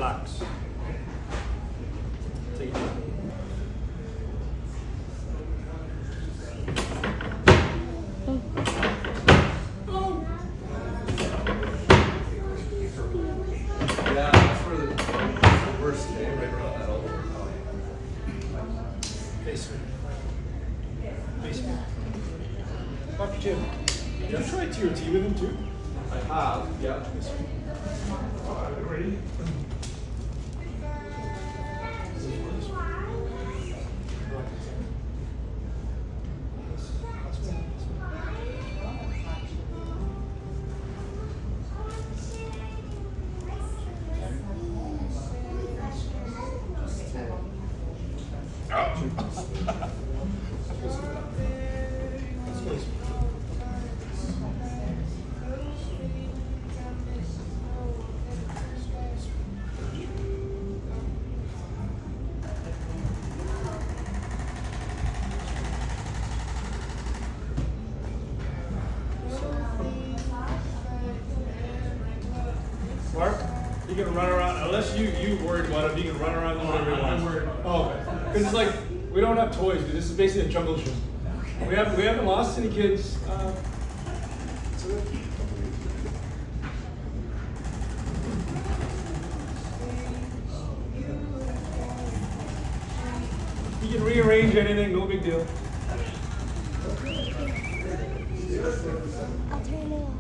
relax. Take it easy. Yeah, that's where the worst day, right around that elbow. Basement. Basement. Dr. Jim, did you try TRT with him too? I have, yeah. Ready? Mark, you can run around, unless you worried about it, you can run around and whatever you want. I'm worried. Oh, okay. Because it's like, we don't have toys, dude. This is basically a jungle gym. We haven't lost any kids. So you can rearrange anything, no big deal. I'll turn it off.